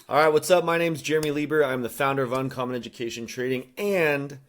All right, what's up? My name's Jeremy Lieber. I'm the founder of Uncommon Education Trading and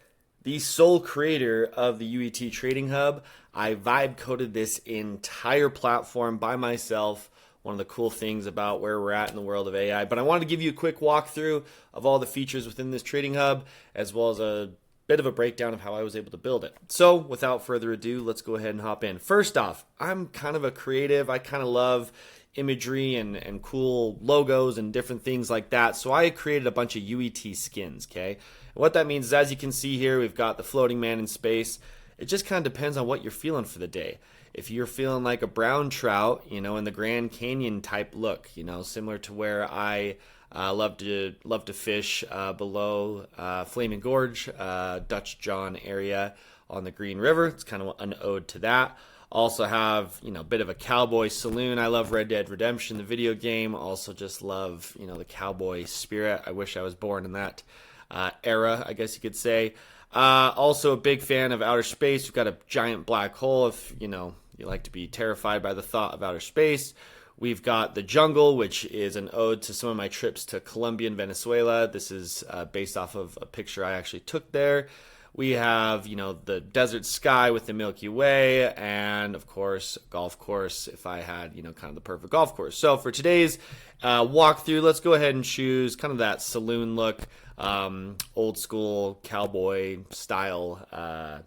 the sole creator of the UET Trading Hub. I vibe coded this entire platform by myself. One of the cool things about where we're at in the world of AI. But I wanted to give you a quick walkthrough of all the features within this trading hub, as well as a bit of a breakdown of how I was able to build it. So without further ado, let's go ahead and hop in. First off, I'm kind of a creative. I kind of love imagery and cool logos and different things like that. So I created a bunch of UET skins, okay? And what that means is, as you can see here, we've got the floating man in space. It just kind of depends on what you're feeling for the day. If you're feeling like a brown trout, in the Grand Canyon type look, similar to where I love to fish below Flaming Gorge, Dutch John area on the Green River. It's kind of an ode to that. Also have, a bit of a cowboy saloon. I love Red Dead Redemption, the video game. Also just love, the cowboy spirit. I wish I was born in that era, I guess you could say. Also a big fan of outer space. We've got a giant black hole if, you like to be terrified by the thought of outer space. We've got the jungle, which is an ode to some of my trips to Colombia and Venezuela. This is based off of a picture I actually took there. We have, the desert sky with the Milky Way, and of course, golf course, if I had, kind of the perfect golf course. So for today's walkthrough, let's go ahead and choose kind of that saloon look, old school cowboy style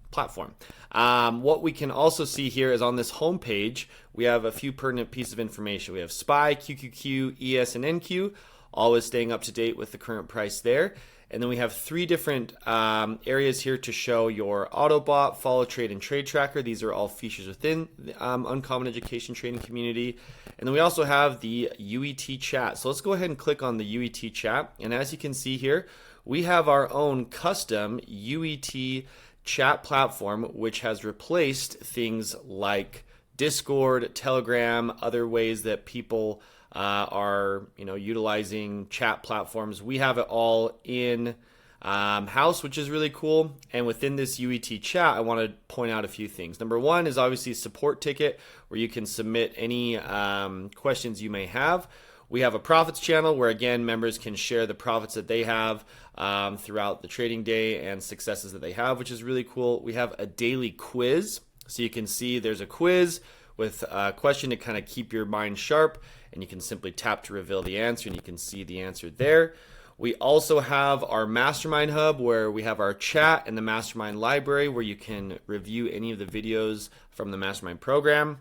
platform. What we can also see here is on this home page, we have a few pertinent pieces of information. We have SPY, QQQ, ES, and NQ, always staying up to date with the current price there. And then we have three different areas here to show your Autobot, Follow Trade, and Trade Tracker. These are all features within the Uncommon Education Trading community. And then we also have the UET chat. So let's go ahead and click on the UET chat. And as you can see here, we have our own custom UET chat platform, which has replaced things like Discord, Telegram, other ways that people are utilizing chat platforms. We have it all in house, which is really cool. And within this UET chat, I want to point out a few things. Number one is obviously a support ticket where you can submit any questions you may have. We have a profits channel where, again, members can share the profits that they have throughout the trading day and successes that they have, which is really cool. We have a daily quiz. So you can see there's a quiz with a question to kind of keep your mind sharp, and you can simply tap to reveal the answer, and you can see the answer there. We also have our Mastermind Hub, where we have our chat and the Mastermind Library, where you can review any of the videos from the Mastermind program.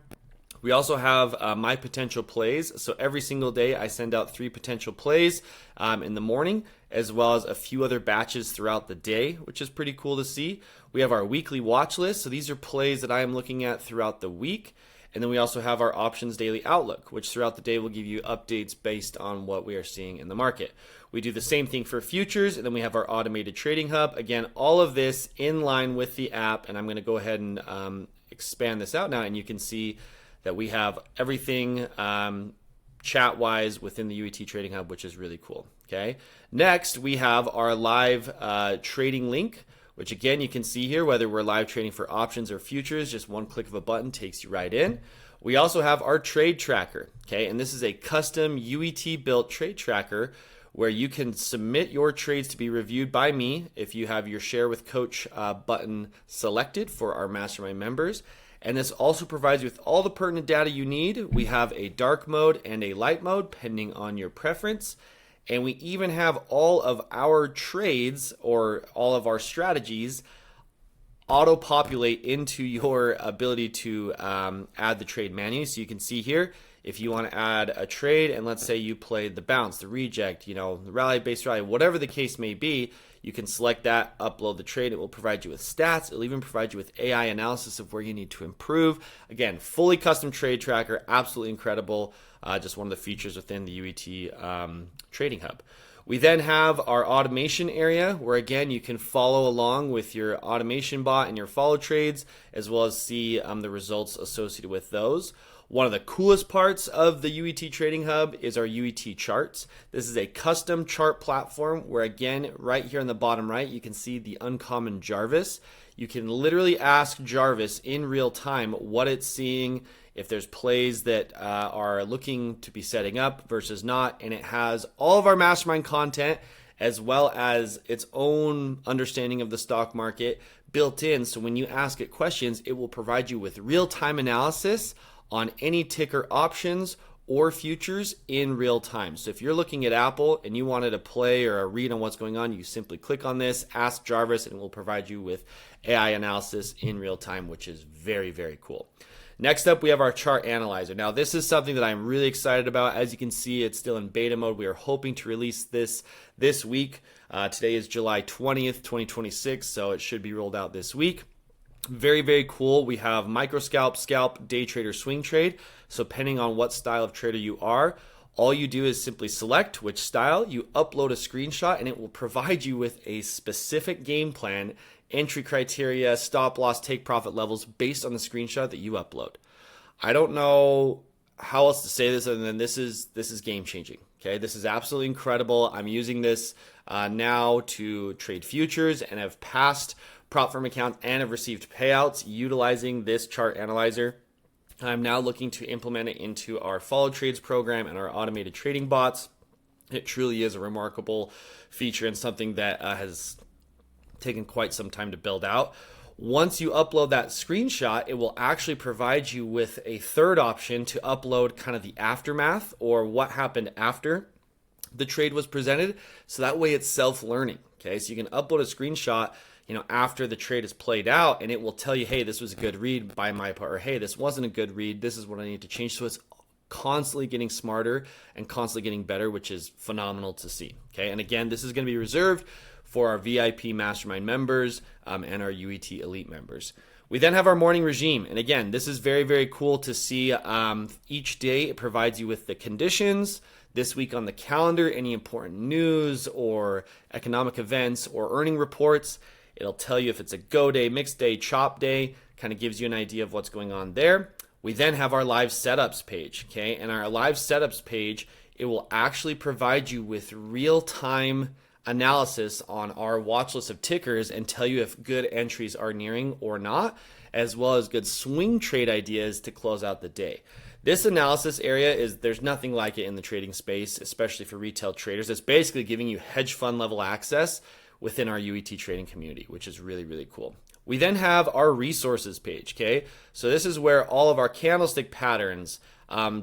We also have my potential plays. So every single day I send out 3 potential plays in the morning, as well as a few other batches throughout the day, which is pretty cool to see. We have our weekly watch list. So these are plays that I am looking at throughout the week. And then we also have our options daily outlook, which throughout the day will give you updates based on what we are seeing in the market. We do the same thing for futures, and then we have our automated trading hub. Again, all of this in line with the app, and I'm going to go ahead and expand this out now, and you can see that we have everything chat-wise within the UET Trading Hub, which is really cool. Okay. Next, we have our live trading link, which again, you can see here, whether we're live trading for options or futures, just one click of a button takes you right in. We also have our trade tracker, okay? And this is a custom UET built trade tracker where you can submit your trades to be reviewed by me if you have your share with coach button selected for our mastermind members. And this also provides you with all the pertinent data you need. We have a dark mode and a light mode, depending on your preference. And we even have all of our trades or all of our strategies auto-populate into your ability to add the trade manually. So you can see here, if you want to add a trade, and let's say you played the bounce, the reject, the rally-based rally, whatever the case may be, you can select that, upload the trade. It will provide you with stats. It'll even provide you with AI analysis of where you need to improve. Again, fully custom trade tracker, absolutely incredible. Just one of the features within the UET Trading Hub. We then have our automation area where, again, you can follow along with your automation bot and your follow trades, as well as see the results associated with those. One of the coolest parts of the UET Trading Hub is our UET charts. This is a custom chart platform where, again, right here on the bottom right, you can see the uncommon Jarvis. You can literally ask Jarvis in real time what it's seeing if there's plays that are looking to be setting up versus not, and it has all of our mastermind content as well as its own understanding of the stock market built in. So when you ask it questions, it will provide you with real-time analysis on any ticker options or futures in real time. So if you're looking at Apple and you wanted a play or a read on what's going on, you simply click on this, ask Jarvis, and it will provide you with AI analysis in real time, which is very, very cool. Next up, we have our chart analyzer. Now, this is something that I'm really excited about. As you can see, it's still in beta mode. We are hoping to release this week. Today is July 20th, 2026, so it should be rolled out this week. Very, very cool. We have micro scalp, day trader, swing trade. So depending on what style of trader you are, all you do is simply select which style, you upload a screenshot, and it will provide you with a specific game plan, entry criteria, stop loss, take profit levels based on the screenshot that you upload. I don't know how else to say this other than this is game changing. Okay, this is absolutely incredible. I'm using this now to trade futures and have passed prop firm accounts and have received payouts utilizing this chart analyzer. I'm now looking to implement it into our follow trades program and our automated trading bots. It truly is a remarkable feature and something that has taken quite some time to build out. Once you upload that screenshot, it will actually provide you with a third option to upload kind of the aftermath or what happened after the trade was presented. So that way it's self-learning. Okay, so you can upload a screenshot after the trade is played out, and it will tell you, hey, this was a good read by my part, or hey, this wasn't a good read, this is what I need to change. So it's constantly getting smarter and constantly getting better, which is phenomenal to see. Okay, and again, this is going to be reserved for our VIP mastermind members and our UET elite members. We then have our morning regime, and again, this is very, very cool to see. Each day it provides you with the conditions, this week on the calendar, any important news or economic events or earning reports. It'll tell you if it's a go day, mixed day, chop day, kind of gives you an idea of what's going on there. We then have our live setups page, okay? And our live setups page, it will actually provide you with real-time analysis on our watch list of tickers and tell you if good entries are nearing or not, as well as good swing trade ideas to close out the day. This analysis area there's nothing like it in the trading space, especially for retail traders. It's basically giving you hedge fund level access within our UET trading community, which is really, really cool. We then have our resources page, okay? So this is where all of our candlestick patterns,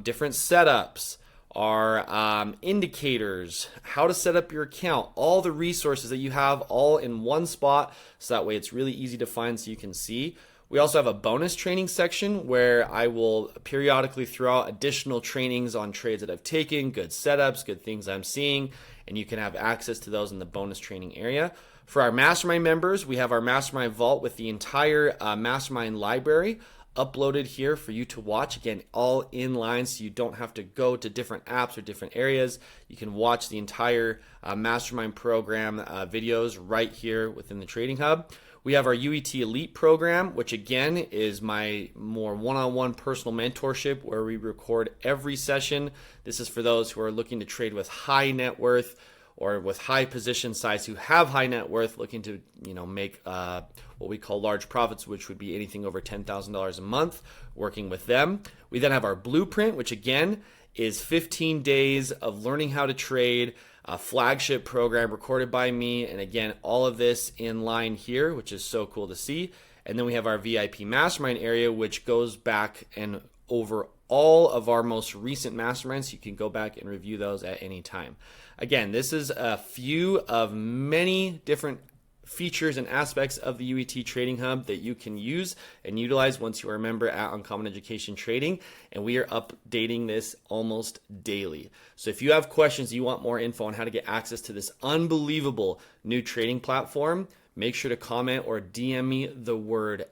different setups, our indicators, how to set up your account, all the resources that you have all in one spot, so that way it's really easy to find so you can see. We also have a bonus training section where I will periodically throw out additional trainings on trades that I've taken, good setups, good things I'm seeing, and you can have access to those in the bonus training area. For our mastermind members, we have our mastermind vault with the entire mastermind library uploaded here for you to watch. Again, all in line, so you don't have to go to different apps or different areas. You can watch the entire mastermind program videos right here within the Trading Hub. We have our UET Elite program, which again is my more one-on-one personal mentorship where we record every session. This is for those who are looking to trade with high net worth or with high position size, who have high net worth, looking to make what we call large profits, which would be anything over $10,000 a month, working with them. We then have our blueprint, which again is 15 days of learning how to trade, a flagship program recorded by me, and again, all of this in line here, which is so cool to see. And then we have our VIP mastermind area, which goes back and over all of our most recent masterminds. So you can go back and review those at any time. Again, this is a few of many different features and aspects of the UET Trading Hub that you can use and utilize once you are a member at Uncommon Education Trading, and we are updating this almost daily. So if you have questions, you want more info on how to get access to this unbelievable new trading platform, make sure to comment or DM me the word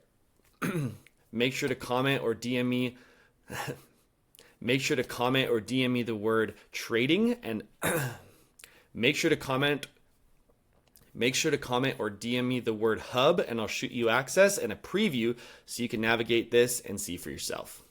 make sure to comment or DM me the word trading, and make sure to comment or DM me the word hub, and I'll shoot you access and a preview so you can navigate this and see for yourself.